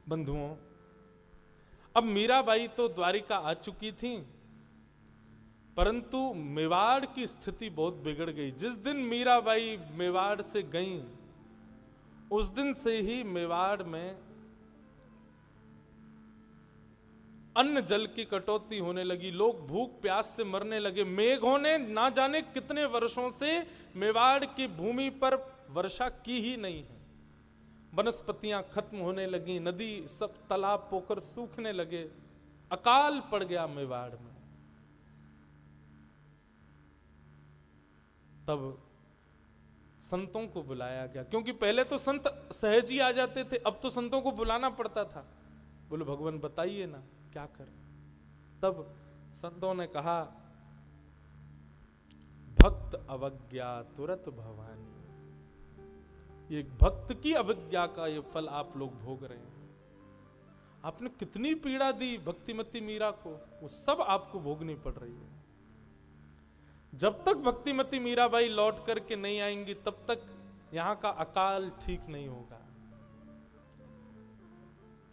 बंधुओं, अब मीराबाई तो द्वारिका आ चुकी थी, परंतु मेवाड़ की स्थिति बहुत बिगड़ गई। जिस दिन मीराबाई मेवाड़ से गईं, उस दिन से ही मेवाड़ में अन्न जल की कटौती होने लगी। लोग भूख प्यास से मरने लगे। मेघों ने ना जाने कितने वर्षों से मेवाड़ की भूमि पर वर्षा की ही नहीं है। वनस्पतियां खत्म होने लगी, नदी सब तालाब पोखर सूखने लगे, अकाल पड़ गया मेवाड़ में। तब संतों को बुलाया गया, क्योंकि पहले तो संत सहज ही आ जाते थे, अब तो संतों को बुलाना पड़ता था। बोले भगवान बताइए ना क्या करें। तब संतों ने कहा, भक्त अवज्ञा तुरत भवानी। ये भक्त की अवज्ञा का ये फल आप लोग भोग रहे हैं। आपने कितनी पीड़ा दी भक्तिमती मीरा को, वो सब आपको भोगनी पड़ रही है। जब तक भक्तिमती मीराबाई लौट करके नहीं आएंगी, तब तक यहां का अकाल ठीक नहीं होगा।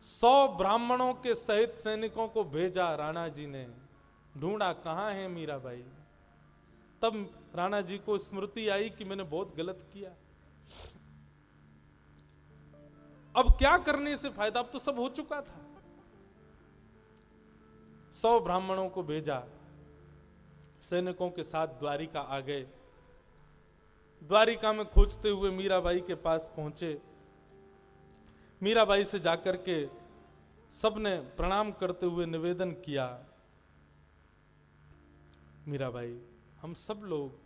100 ब्राह्मणों के सहित सैनिकों को भेजा राणा जी ने, ढूंढा कहां है मीराबाई। तब राणा जी को स्मृति आई कि मैंने बहुत गलत किया, अब क्या करने से फायदा, अब तो सब हो चुका था। 100 ब्राह्मणों को भेजा, सैनिकों के साथ द्वारिका आ गए। द्वारिका में खोजते हुए मीराबाई के पास पहुंचे। मीराबाई से जाकर के सबने प्रणाम करते हुए निवेदन किया, मीराबाई हम सब लोग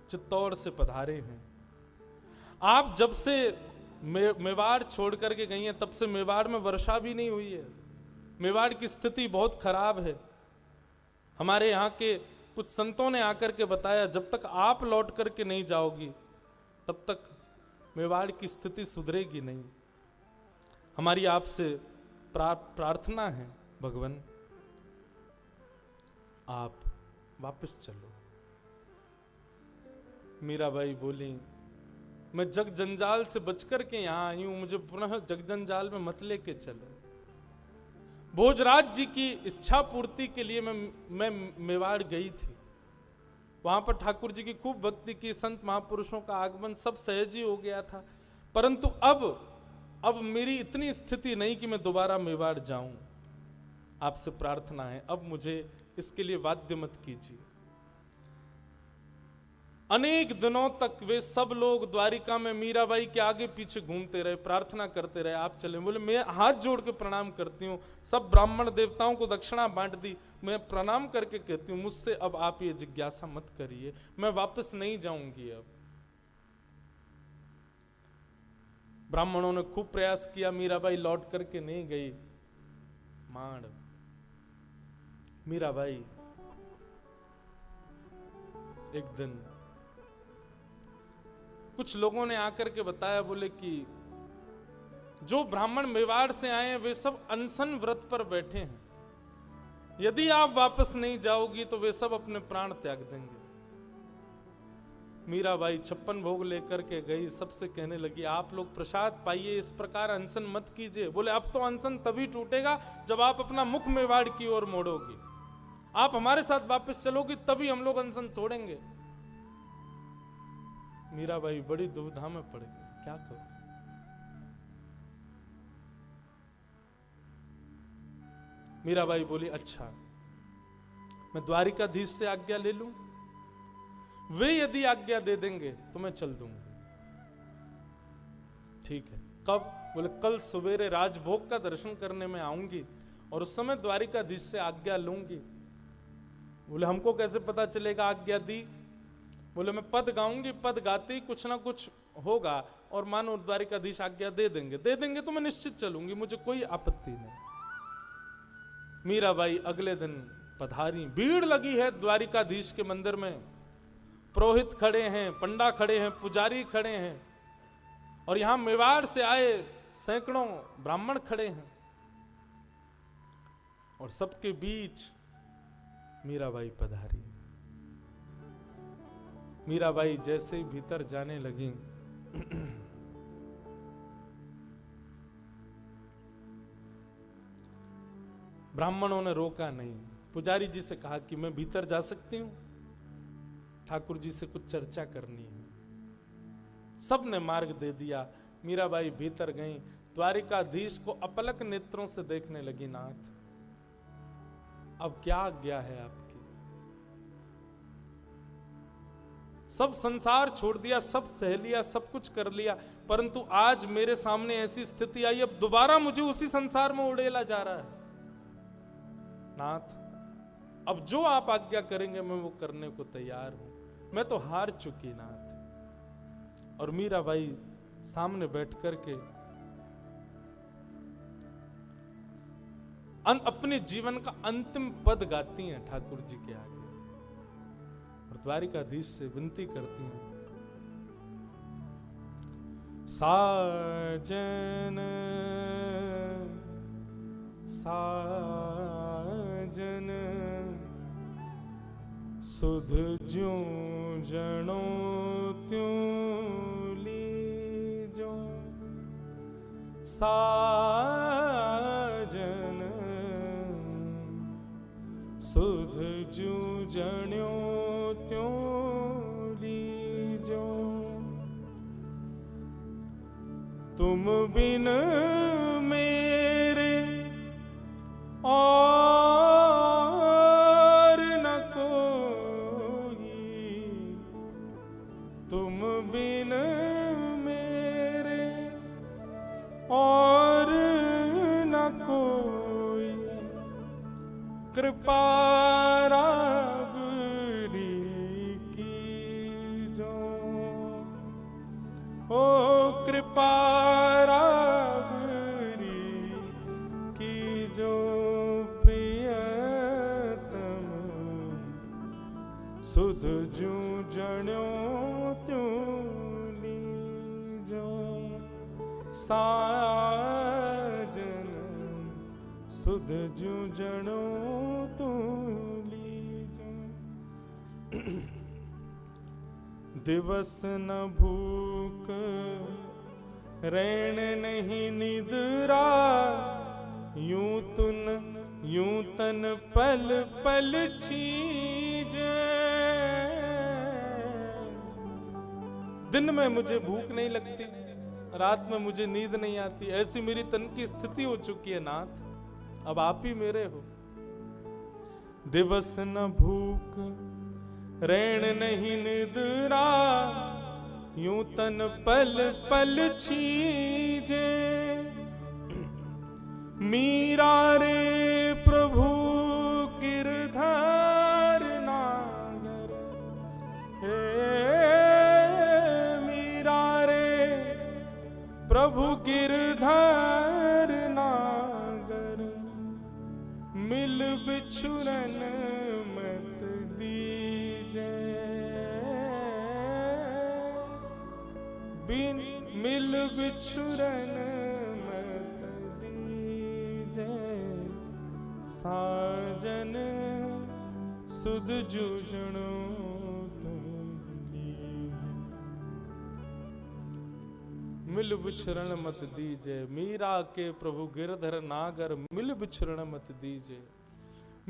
चित्तौड़ से पधारे हैं। आप जब से मेवाड़ छोड़ करके गई हैं, तब से मेवाड़ में वर्षा भी नहीं हुई है। मेवाड़ की स्थिति बहुत खराब है। हमारे यहाँ के कुछ संतों ने आकर के बताया, जब तक आप लौट करके नहीं जाओगी तब तक मेवाड़ की स्थिति सुधरेगी नहीं। हमारी आपसे प्रार्थना है भगवान, आप वापस चलो। मीराबाई बोली, मैं जग जंजाल से बचकर के यहां आई हूं, मुझे पुनः जग जंजाल में मत लेके चलो। भोजराज जी की इच्छा पूर्ति के लिए मैं मेवाड़ गई थी। वहां पर ठाकुर जी की खूब भक्ति की, संत महापुरुषों का आगमन, सब सहज ही हो गया था। परंतु अब मेरी इतनी स्थिति नहीं कि मैं दोबारा मेवाड़ जाऊं। आपसे प्रार्थना है, अब मुझे इसके लिए बाध्य मत कीजिए। अनेक दिनों तक वे सब लोग द्वारिका में मीराबाई के आगे पीछे घूमते रहे, प्रार्थना करते रहे आप चले। बोले मैं हाथ जोड़ के प्रणाम करती हूँ, सब ब्राह्मण देवताओं को दक्षिणा बांट दी, मैं प्रणाम करके कहती हूँ मुझसे अब आप ये जिज्ञासा मत करिए, मैं वापस नहीं जाऊंगी। अब ब्राह्मणों ने खूब प्रयास किया, मीराबाई लौट करके नहीं गई। मांड मीराबाई एक दिन कुछ लोगों ने आकर के बताया, बोले कि जो ब्राह्मण मेवाड़ से आए हैं वे सब अनशन व्रत पर बैठे हैं, यदि आप वापस नहीं जाओगी तो वे सब अपने प्राण त्याग देंगे। मीराबाई 56 भोग लेकर के गई, सबसे कहने लगी आप लोग प्रसाद पाइए, इस प्रकार अनशन मत कीजिए। बोले अब तो अनशन तभी टूटेगा जब आप अपना मुख मेवाड़ की ओर मोड़ोगी, आप हमारे साथ वापस चलोगी तभी हम लोग अनशन तोड़ेंगे। मीराबाई बड़ी दुविधा में पड़ गई, क्या करूं। मीराबाई बोली अच्छा मैं द्वारिकाधीश से आज्ञा ले लूं, वे यदि आज्ञा दे देंगे तो मैं चल दूंगा। ठीक है, कब? बोले कल सवेरे राजभोग का दर्शन करने में आऊंगी और उस समय द्वारिकाधीश से आज्ञा लूंगी। बोले हमको कैसे पता चलेगा आज्ञा दी? बोले मैं पद गाऊंगी, पद गाते ही कुछ ना कुछ होगा और मानो द्वारिकाधीश आज्ञा दे देंगे तो मैं निश्चित चलूंगी, मुझे कोई आपत्ति नहीं। मीराबाई अगले दिन पधारी, भीड़ लगी है द्वारिकाधीश के मंदिर में, पुरोहित खड़े हैं, पंडा खड़े हैं, पुजारी खड़े हैं और यहां मेवाड़ से आए सैकड़ों ब्राह्मण खड़े हैं और सबके बीच मीराबाई पधारी। मीराबाई जैसे ही भीतर जाने लगी ब्राह्मणों ने रोका नहीं। पुजारी जी से कहा कि मैं भीतर जा सकती हूं, ठाकुर जी से कुछ चर्चा करनी है। सब ने मार्ग दे दिया। मीराबाई भीतर गई, द्वारिकाधीश को अपलक नेत्रों से देखने लगी। नाथ, अब क्या आज्ञा है आपकी? सब संसार छोड़ दिया, सब सह लिया, सब कुछ कर लिया, परंतु आज मेरे सामने ऐसी स्थिति आई, अब दोबारा मुझे उसी संसार में उड़ेला जा रहा है। नाथ, अब जो आप आज्ञा करेंगे मैं वो करने को तैयार हूं, मैं तो हार चुकी नाथ। और मीराबाई सामने बैठ करके अपने जीवन का अंतिम पद गाती हैं ठाकुर जी के आगे, और द्वारिकाधीश से विनती करती हैं, साजन साजन सुध ज्यों जनो त्यों लीजो, साजन सुध ज्यों जनो त्यों लीजो, तुम बिन मेरे और न कोई, तुम बिन मेरे और न कोई, कृपा राबरी कीजो, ओ कृपा राबरी कीजो, प्रियतम सुध ज्यों जनो त्यों लीजो, साजन सुध ज्यों जनो त्यों लीजो। दिवस न भूख रैन नहीं निद्रा, यूं तन पल पल छीजे, दिन में मुझे भूख नहीं लगती, रात में मुझे नींद नहीं आती, ऐसी मेरी तन की स्थिति हो चुकी है नाथ, अब आप ही मेरे हो। दिवस न भूख रैन नहीं निद्रा, यूं तन पल पल छीजे, मीरा रे प्रभु गिरधर नागर, हे मीरा रे प्रभु गिरधर नागर, मिल बिछुरन मत दीजे, बिन मिल बिछुरन मत दीजे, साजन सुध जूझणो मिल बिछुरण मत दीजे, मीरा के प्रभु गिरधर नागर, मिल बिछुरण मत दीजे,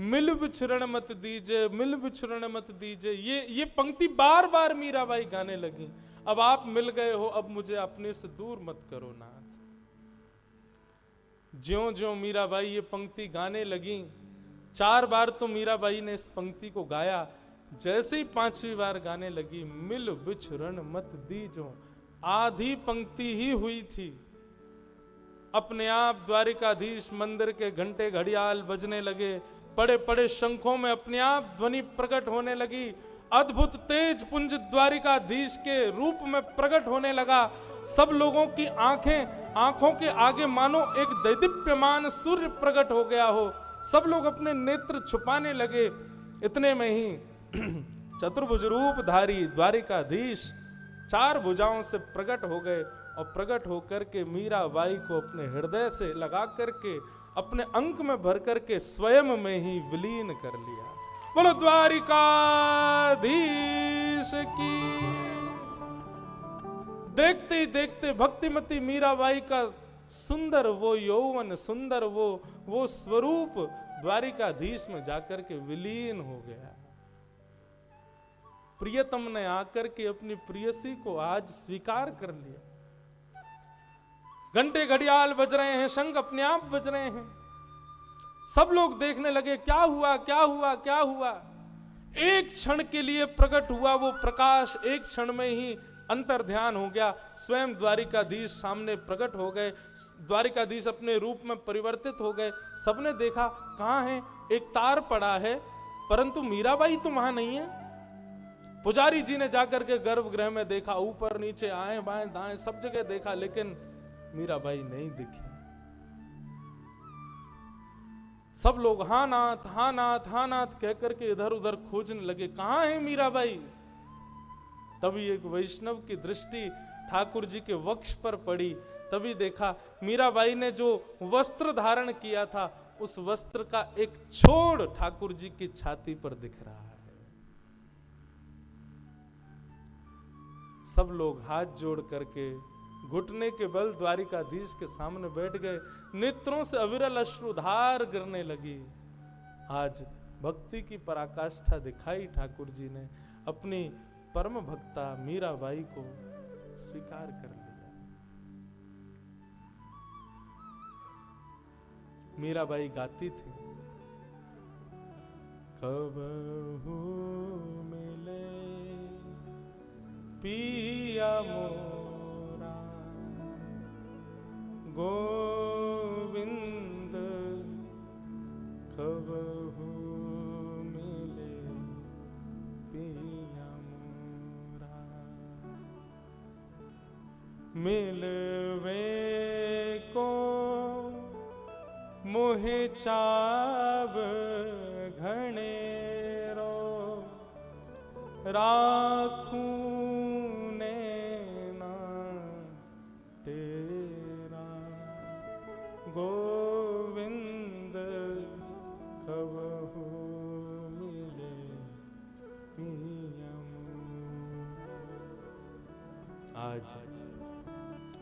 मिल बिछुरण मत दीजे, मिल बिछुरण मत दीजे। ये पंक्ति बार बार मीराबाई गाने लगी। अब आप मिल गए हो, अब मुझे अपने से दूर मत करो नाथ। ज्यों ज्यों मीराबाई ये पंक्ति गाने लगी, 4 बार तो मीराबाई ने इस पंक्ति को गाया, जैसे ही 5वीं बार गाने लगी, मिल बिछुरण मत दीजो, आधी पंक्ति ही हुई थी, अपने आप द्वारिकाधीश मंदिर के घंटे घड़ियाल बजने लगे, पड़े पड़े शंखों में अपने आप ध्वनि प्रकट होने लगी, अद्भुत तेज पुंज द्वारिकाधीश के रूप में प्रकट होने लगा। सब लोगों की आंखों के आगे मानो एक दैदीप्यमान सूर्य प्रकट हो गया हो, सब लोग अपने नेत्र छुपाने लगे। इतने में ही चतुर्भुज रूपधारी द्वारिकाधीश 4 भुजाओं से प्रकट हो गए, और प्रकट होकर के मीराबाई को अपने हृदय से लगा करके अपने अंक में भर करके स्वयं में ही विलीन कर लिया। बोलो द्वारिकाधीश की। देखते ही देखते भक्तिमती मीराबाई का सुंदर वो यौवन, सुंदर वो स्वरूप द्वारिकाधीश में जाकर के विलीन हो गया। प्रियतम ने आकर के अपनी प्रियसी को आज स्वीकार कर लिया। घंटे घड़ियाल बज रहे हैं, शंख अपने आप बज रहे हैं। सब लोग देखने लगे क्या हुआ क्या हुआ क्या हुआ। एक क्षण के लिए प्रकट हुआ वो प्रकाश, एक क्षण में ही अंतर ध्यान हो गया। स्वयं द्वारिकाधीश सामने प्रकट हो गए, द्वारिकाधीश अपने रूप में परिवर्तित हो गए। सबने देखा कहां है, एक तार पड़ा है, परंतु मीराबाई तो वहां नहीं है। पुजारी जी ने जाकर के गर्भगृह में देखा, ऊपर नीचे आए बाएं दाएं सब जगह देखा, लेकिन मीराबाई नहीं दिखी। सब लोग हाँ नाथ हाँ नाथ हाँ नाथ कहकर के इधर उधर खोजने लगे, कहां है मीराबाई। तभी एक वैष्णव की दृष्टि ठाकुर जी के वक्ष पर पड़ी। तभी देखा मीराबाई ने जो वस्त्र धारण किया था, उस वस्त्र का एक छोड़ ठाकुर जी की छाती पर दिख रहा है। सब लोग हाथ जोड़ करके घुटने के बल द्वारिकाधीश के सामने बैठ गए। नेत्रों से अविरल अश्रुधार गिरने लगी। आज भक्ति की पराकाष्ठा दिखाई ठाकुर जी ने, अपनी परम भक्ता मीराबाई को स्वीकार कर लिया। मीराबाई गाती थी, कबहू मिले पिया मोरा गोविंद, कबहू मिले पिया मोरा, मिलवे को मोहे चाव घनेरो, राखूं नैना तेरा गोविंद, कबहू मिले पिया मोरा। आज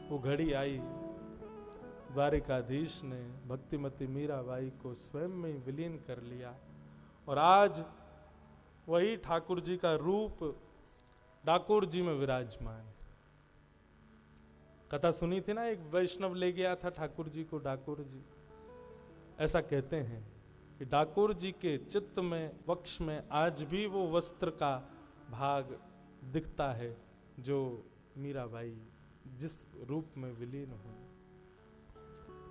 वो घड़ी आई, द्वारिकाधीश ने भक्तिमती मीराबाई को स्वयं में विलीन कर लिया। और आज वही ठाकुर जी का रूप डाकोर जी में विराजमान। कथा सुनी थी ना, एक वैष्णव ले गया था ठाकुर जी को डाकोर जी। ऐसा कहते हैं कि डाकोर जी के चित्त में, वक्ष में आज भी वो वस्त्र का भाग दिखता है जो मीराबाई जिस रूप में विलीन हुई।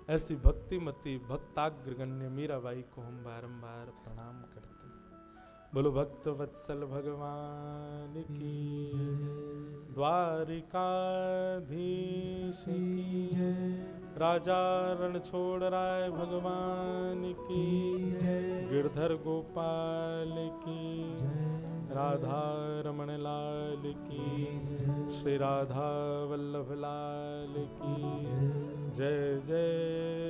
ऐसी भक्तिमती भक्ताग्रगण्य मीराबाई को हम बारंबार प्रणाम करते हैं। बोलो भक्त वत्सल भगवान की, द्वारिकाधीश की, राजा रण छोड़ राय भगवान की, गिरधर गोपाल की, राधा रमण लाल की, श्री राधा वल्लभ लाल की जय जय।